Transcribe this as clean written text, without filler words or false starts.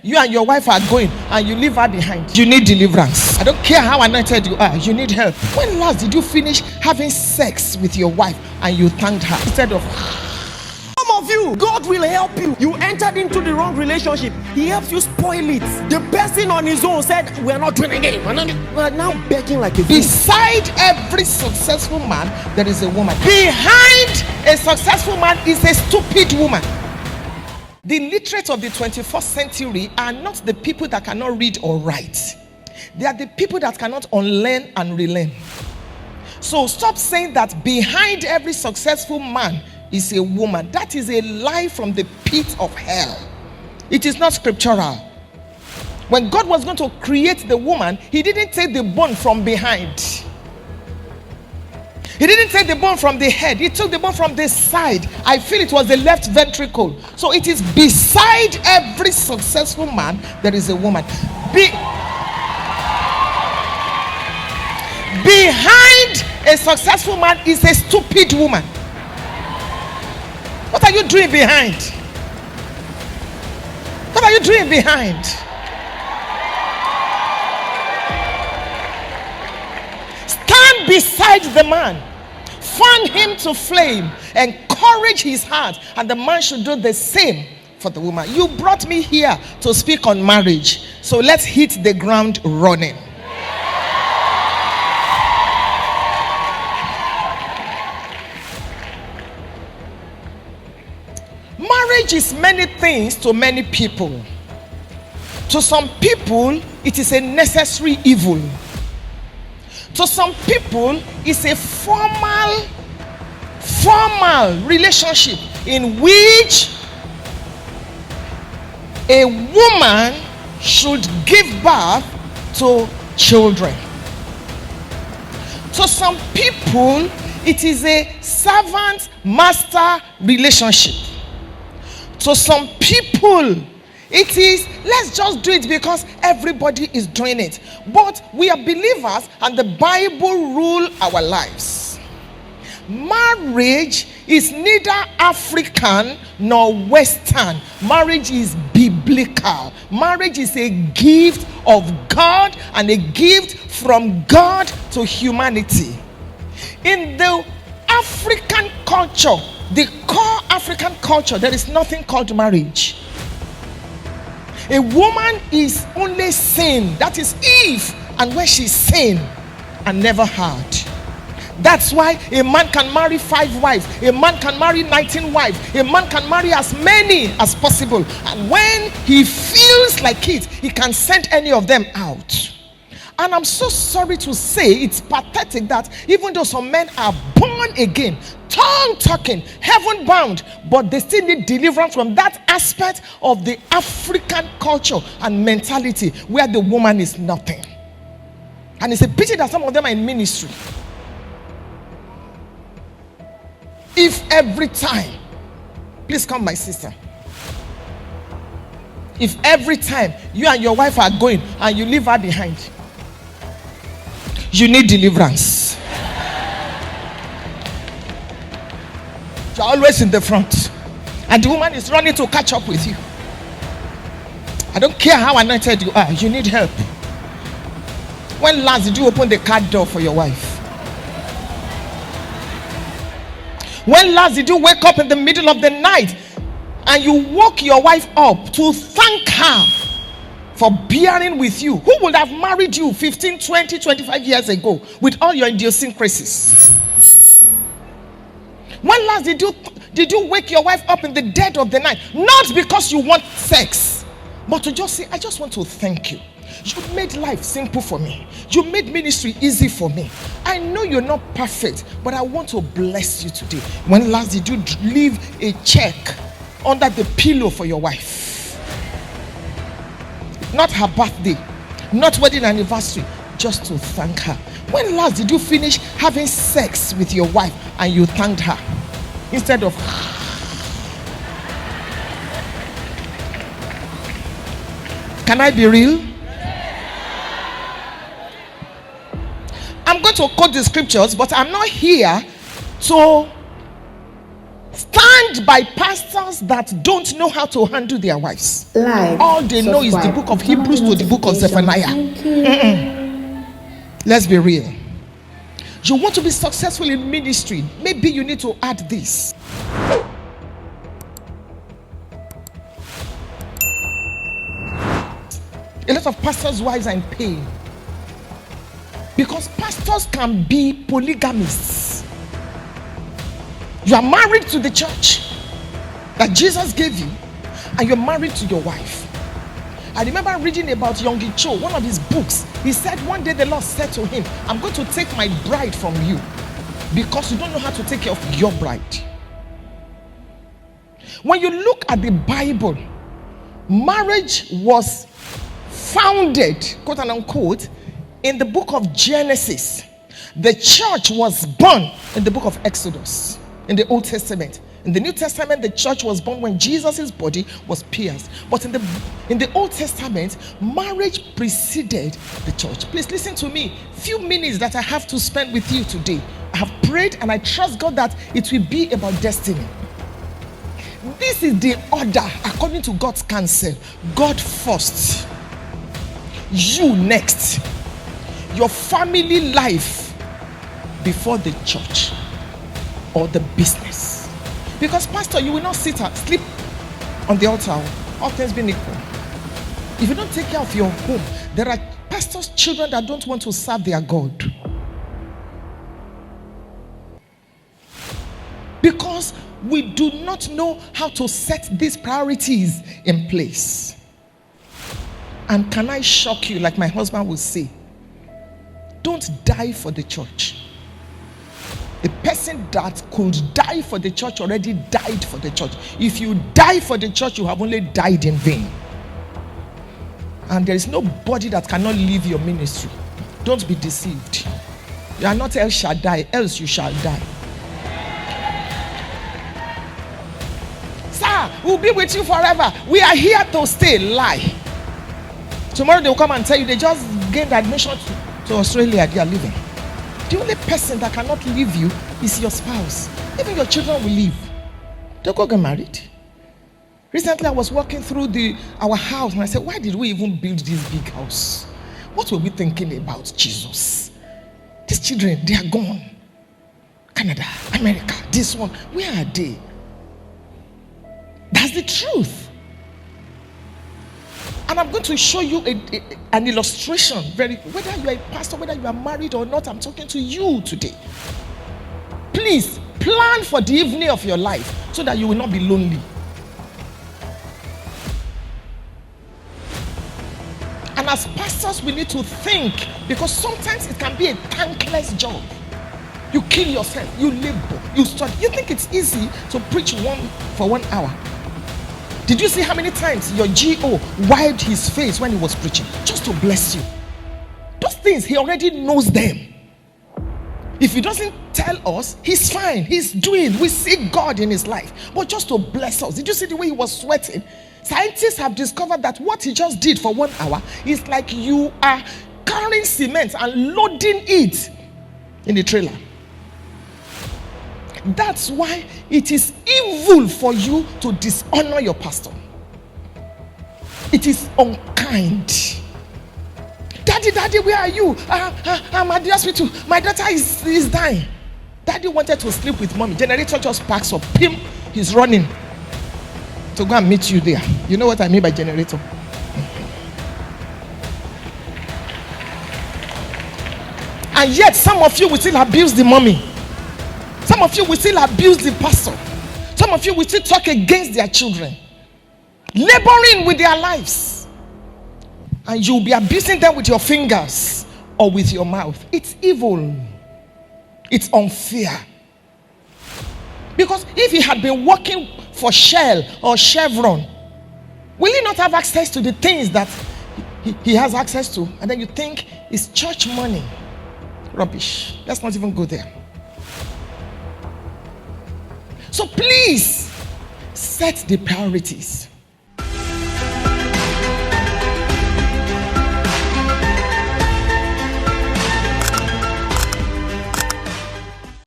You and your wife are going and you leave her behind. You need deliverance. I don't care how anointed you are. You need help. When last did you finish having sex with your wife and you thanked her instead of... Some of you, God will help you. You entered into the wrong relationship. He helps you spoil it. The person on his own said, we're not doing it. We're now begging like a fool. Beside every successful man, there is a woman. Behind a successful man is a stupid woman. The literate of the 21st century are not the people that cannot read or write. They are the people that cannot unlearn and relearn. So stop saying that behind every successful man is a woman. That is a lie from the pit of hell. It is not scriptural. When God was going to create the woman, he didn't take the bone from behind. He didn't take the bone from the head. He took the bone from the side. I feel it was the left ventricle. So it is beside every successful man, there is a woman. Behind a successful man is a stupid woman. What are you doing behind? What are you doing behind? Stand beside the man. Fan him to flame. Encourage his heart. And the man should do the same for the woman. You brought me here to speak on marriage. So let's hit the ground running. Marriage is many things to many people. To some people, it is a necessary evil. To some people, it's a formal relationship in which a woman should give birth to children. To some people, it is a servant-master relationship. To some people, it is, let's just do it because everybody is doing it. But we are believers and the Bible rules our lives. Marriage is neither African nor Western. Marriage is biblical. Marriage is a gift of God and a gift from God to humanity. In the African culture, the core African culture, there is nothing called marriage. A woman is only sin. That is Eve, and when she sinned and never had. That's why a man can marry 5 wives. A man can marry 19 wives. A man can marry as many as possible. And when he feels like it, he can send any of them out. And I'm so sorry to say, it's pathetic that even though some men are born again, tongue-talking, heaven-bound, but they still need deliverance from that aspect of the African culture and mentality where the woman is nothing. And it's a pity that some of them are in ministry. If every time, please come my sister, if every time you and your wife are going and you leave her behind, you need deliverance. You're always in the front and the woman is running to catch up with you. I don't care how anointed you are, you need help. When last did you open the car door for your wife? When last did you wake up in the middle of the night and you woke your wife up to thank her for bearing with you? Who would have married you 15, 20, 25 years ago with all your idiosyncrasies? When last did you wake your wife up in the dead of the night? Not because you want sex, but to just say, I just want to thank you. You made life simple for me. You made ministry easy for me. I know you're not perfect, but I want to bless you today. When last did you leave a check under the pillow for your wife? Not her birthday, not wedding anniversary, just to thank her. When last did you finish having sex with your wife and you thanked her instead of... Can I be real? I'm going to quote the scriptures, but I'm not here to Stand by pastors that don't know how to handle their wives. All they know is the book of Hebrews to the book of Zephaniah. Let's be real. You want to be successful in ministry, maybe you need to add this. A lot of pastors' wives are in pain because pastors can be polygamists. You are married to the church that Jesus gave you, and you're married to your wife. I remember reading about Yonggi Cho, one of his books. He said one day the Lord said to him, I'm going to take my bride from you because you don't know how to take care of your bride. When you look at the Bible, marriage was founded, quote and unquote, in the book of Genesis. The church was born in the book of Exodus, in the Old Testament. In the New Testament, the church was born when Jesus' body was pierced. But in the Old Testament, marriage preceded the church. Please listen to me. Few minutes that I have to spend with you today. I have prayed and I trust God that it will be about destiny. This is the order according to God's counsel. God first. You next. Your family life before the church or the business. Because pastor, you will not sleep on the altar, all things being equal. If you don't take care of your home, there are pastors' children that don't want to serve their God. Because we do not know how to set these priorities in place. And can I shock you, like my husband will say, don't die for the church. The person that could die for the church already died for the church. If you die for the church, you have only died in vain. And there is nobody that cannot leave your ministry. Don't be deceived. You are not El Shaddai, else you shall die. Sir, we'll be with you forever. We are here to stay. Lie. Tomorrow they will come and tell you they just gained admission to Australia. They are leaving. The only person that cannot leave you is your spouse. Even your children will leave. Don't go get married. Recently, I was walking through our house and I said, why did we even build this big house? What were we thinking about Jesus? These children, they are gone. Canada, America, this one, where are they? That's the truth. And I'm going to show you an illustration. Whether you are a pastor, whether you are married or not, I'm talking to you today. Please plan for the evening of your life so that you will not be lonely. And as pastors, we need to think, because sometimes it can be a thankless job. You kill yourself, you labor, you study. You think it's easy to preach for 1 hour. Did you see how many times your GO wiped his face when he was preaching? Just to bless you. Those things, he already knows them. If he doesn't tell us, he's fine. He's doing. We see God in his life. But just to bless us. Did you see the way he was sweating? Scientists have discovered that what he just did for 1 hour is like you are carrying cement and loading it in the trailer. That's why it is evil for you to dishonor your pastor. It is unkind. Daddy, where are you? I'm at the hospital. My daughter is dying. Daddy wanted to sleep with mommy. Generator just packs up. Him, he's running to go and meet you there. You know what I mean by generator? And yet some of you will still abuse the mommy. Some of you will still abuse the pastor. Some of you will still talk against their children, laboring with their lives. And you'll be abusing them with your fingers or with your mouth. It's evil. It's unfair. Because if he had been working for Shell or Chevron, will he not have access to the things that he has access to? And then you think it's church money. Rubbish. Let's not even go there. So please set the priorities.